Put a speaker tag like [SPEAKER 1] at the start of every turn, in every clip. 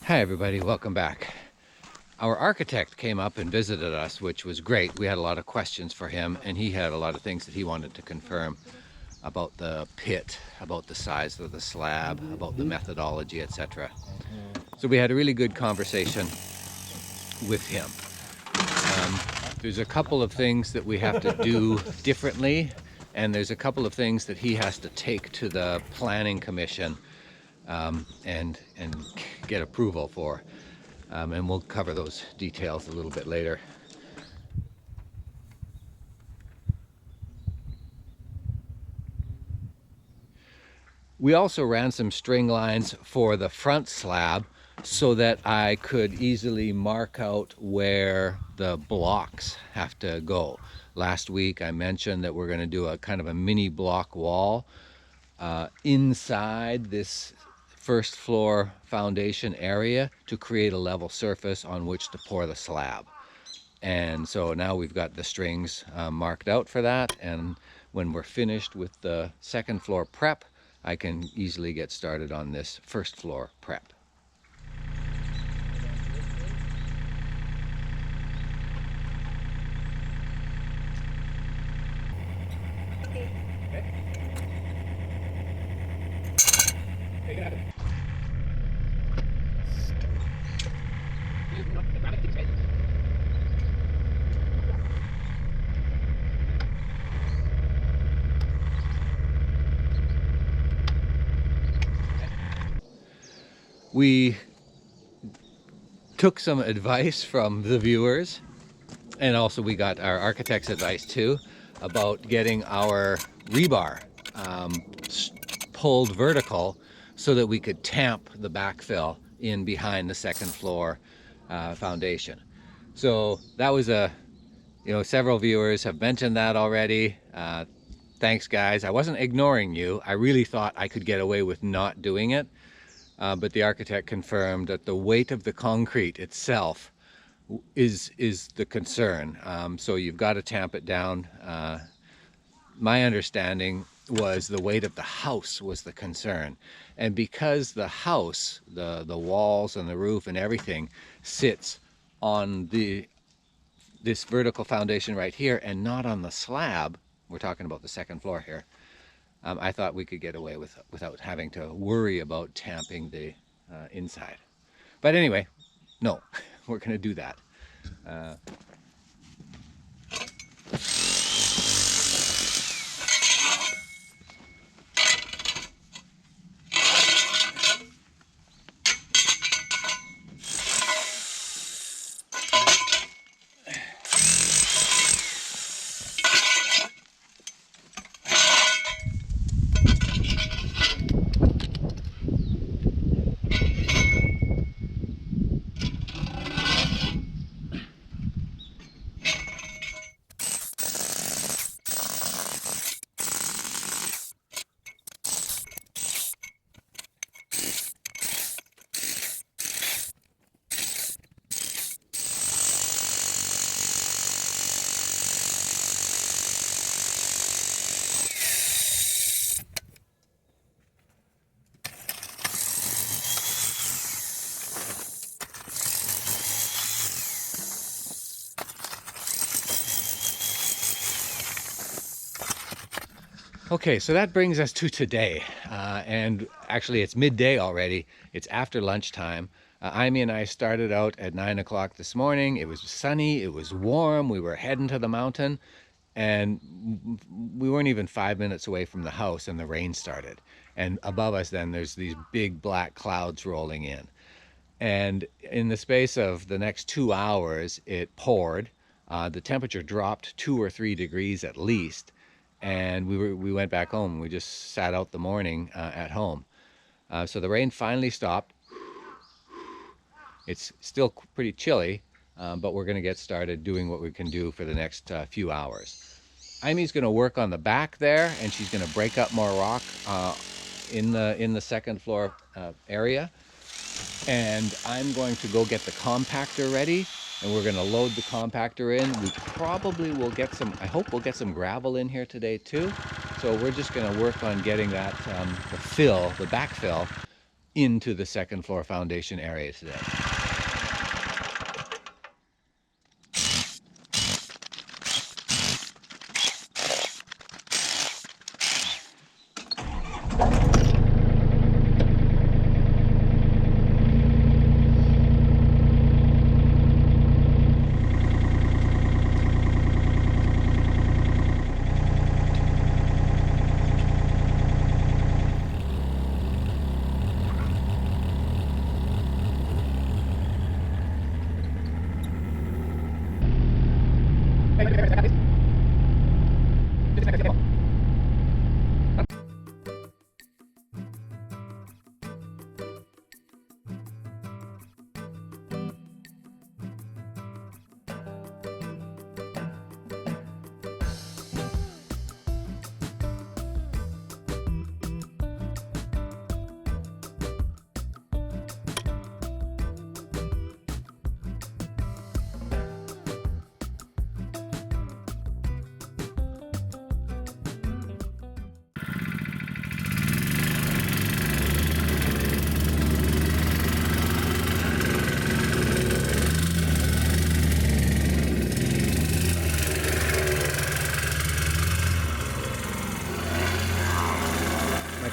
[SPEAKER 1] Hi everybody, welcome back. Our architect came up and visited us, which was great. We had a lot of questions for him, and he had a lot of things that he wanted to confirm about the pit, about the size of the slab, about the methodology, etc. So we had a really good conversation with him. There's a couple of things that we have to do differently, and there's a couple of things that he has to take to the planning commission and get approval for. And we'll cover those details a little bit later. We also ran some string lines for the front slab so that I could easily mark out where the blocks have to go. Last week I mentioned that we're going to do a kind of a mini block wall inside this first floor foundation area to create a level surface on which to pour the slab. And so now we've got the strings marked out for that, and when we're finished with the second floor prep, I can easily get started on this first floor prep. We took some advice from the viewers, and also we got our architect's advice too about getting our rebar pulled vertical so that we could tamp the backfill in behind the second floor foundation. So that was several viewers have mentioned that already. Thanks guys. I wasn't ignoring you. I really thought I could get away with not doing it. But the architect confirmed that the weight of the concrete itself is the concern. So you've got to tamp it down. My understanding was the weight of the house was the concern. And because the house, the walls and the roof and everything sits on this vertical foundation right here and not on the slab, we're talking about the second floor here, I thought we could get away without having to worry about tamping the inside. But anyway, no, we're going to do that. Okay, so that brings us to today, and actually it's midday already. It's after lunchtime. Amy and I started out at 9 o'clock this morning. It was sunny, it was warm, we were heading to the mountain, and we weren't even 5 minutes away from the house and the rain started. And above us then there's these big black clouds rolling in. And in the space of the next 2 hours, it poured. The temperature dropped 2 or 3 degrees at least. And we went back home. We just sat out the morning at home. So the rain finally stopped. It's still pretty chilly, but we're going to get started doing what we can do for the next few hours. Amy's going to work on the back there, and she's going to break up more rock in the second floor area. And I'm going to go get the compactor ready, and we're going to load the compactor in. We probably will get some, I hope we'll get some gravel in here today too. So we're just going to work on getting that, the backfill into the second floor foundation area today.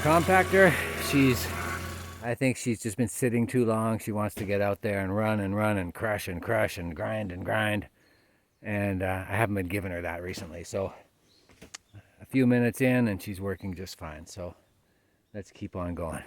[SPEAKER 1] Compactor, I think she's just been sitting too long. She wants to get out there and run and crush and grind and grind. And I haven't been giving her that recently. So a few minutes in and she's working just fine. So let's keep on going.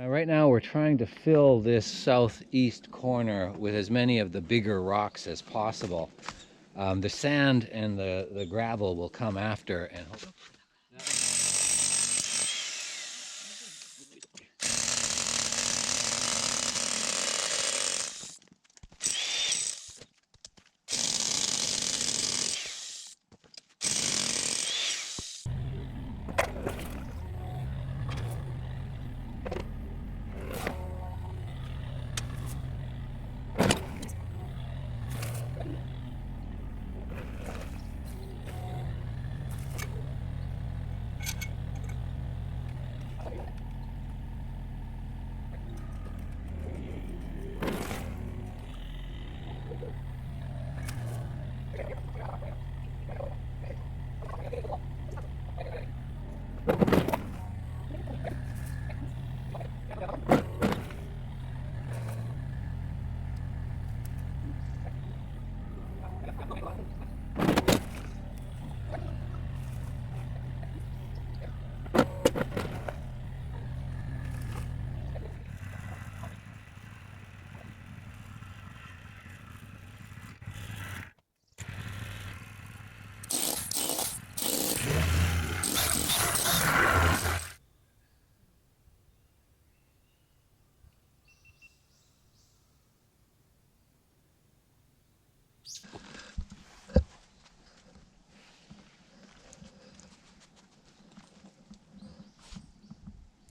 [SPEAKER 1] Right now we're trying to fill this southeast corner with as many of the bigger rocks as possible. The sand and the gravel will come after. And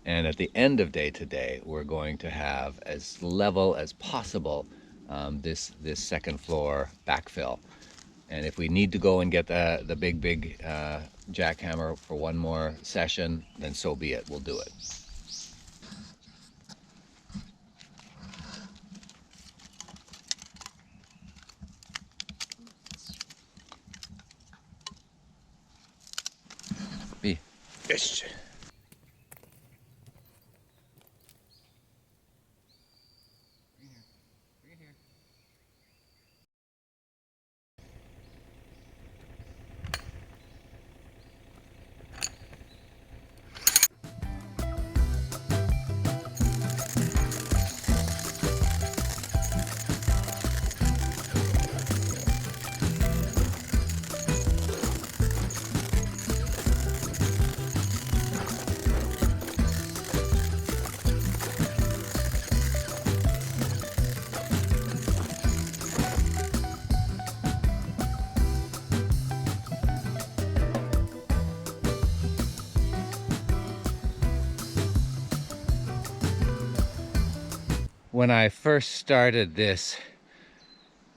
[SPEAKER 1] And at the end of day today, we're going to have as level as possible this second floor backfill. And if we need to go and get the big jackhammer for one more session, then so be it. We'll do it. Yes. when I first started this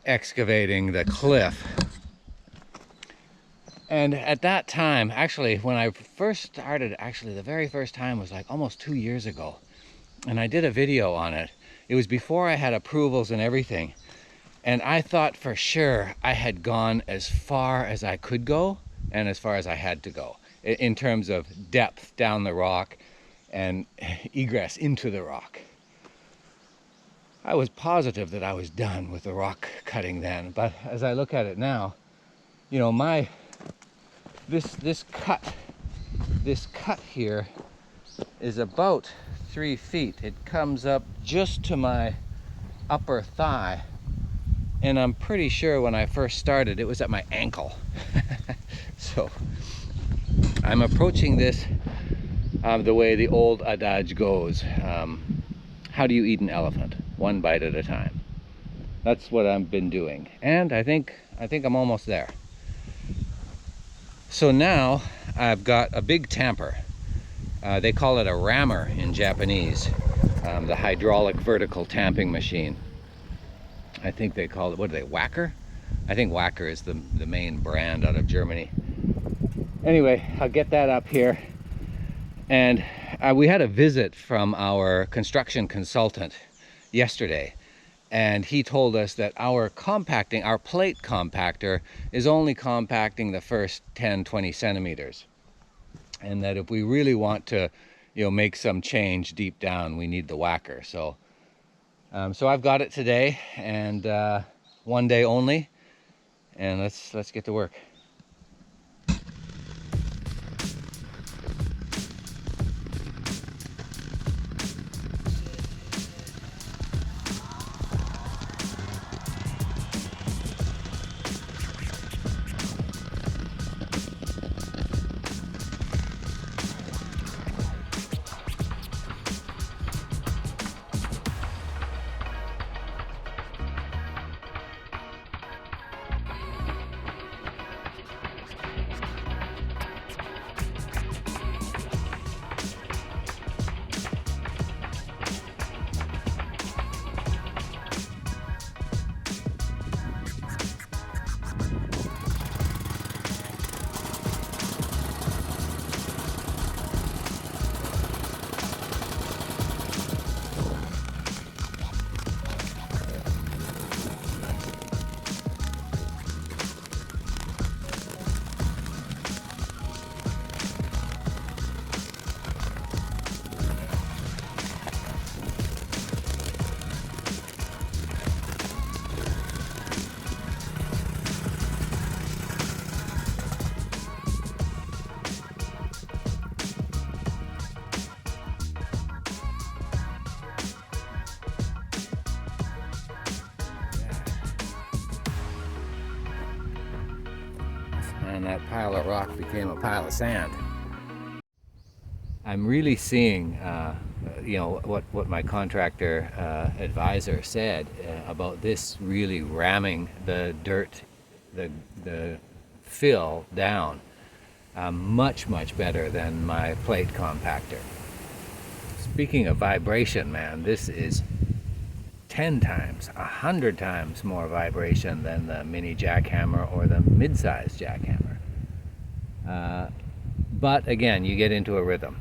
[SPEAKER 1] excavating the cliff. And at that time, actually, when I first started, actually the very first time was like almost 2 years ago. And I did a video on it. It was before I had approvals and everything. And I thought for sure I had gone as far as I could go and as far as I had to go in terms of depth down the rock and egress into the rock. I was positive that I was done with the rock cutting then, but as I look at it now, you know, this cut here is about 3 feet. It comes up just to my upper thigh, and I'm pretty sure when I first started it was at my ankle. So I'm approaching this the way the old adage goes. How do you eat an elephant? One bite at a time. That's what I've been doing, and I think I'm almost there. So now I've got a big tamper. They call it a rammer in Japanese, the hydraulic vertical tamping machine. I think they call it, what are they, Whacker? I think Whacker is the main brand out of Germany. Anyway, I'll get that up here. And we had a visit from our construction consultant yesterday, and he told us that our compacting, our plate compactor, is only compacting the first 10-20 centimeters, and that if we really want to, you know, make some change deep down, we need the Whacker. So I've got it today, and one day only, and let's get to work. And that pile of rock became a pile of sand. I'm really seeing, you know, what my contractor advisor said about this really ramming the dirt, the fill down much better than my plate compactor. Speaking of vibration, man, this is 10 times, 100 times more vibration than the mini jackhammer or the mid-size jackhammer. But again, you get into a rhythm.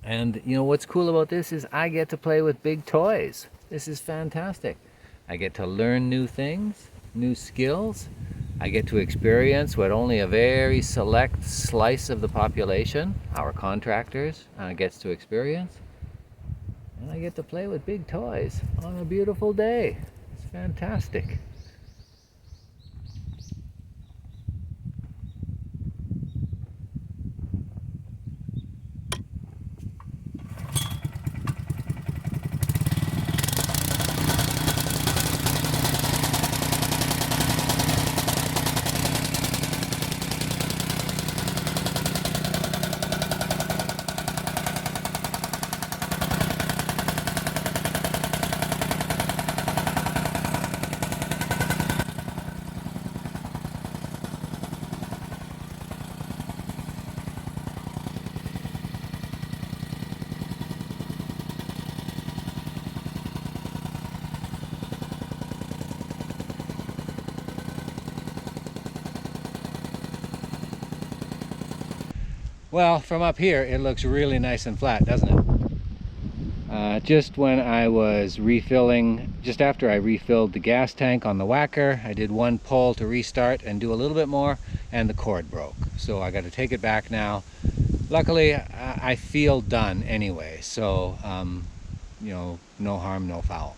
[SPEAKER 1] And you know what's cool about this is I get to play with big toys. This is fantastic. I get to learn new things, new skills. I get to experience what only a very select slice of the population, our contractors, gets to experience. And I get to play with big toys on a beautiful day. It's fantastic. Well, from up here, it looks really nice and flat, doesn't it? Just when I was refilling, just after I refilled the gas tank on the whacker, I did one pull to restart and do a little bit more, and the cord broke. So I got to take it back now. Luckily, I feel done anyway, so you know, no harm, no foul.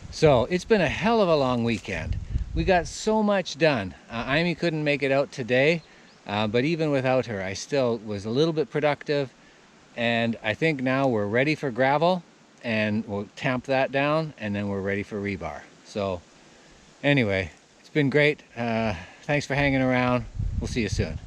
[SPEAKER 1] So it's been a hell of a long weekend. We got so much done. Amy couldn't make it out today, but even without her, I still was a little bit productive. And I think now we're ready for gravel, and we'll tamp that down, and then we're ready for rebar. So anyway, it's been great. Thanks for hanging around. We'll see you soon.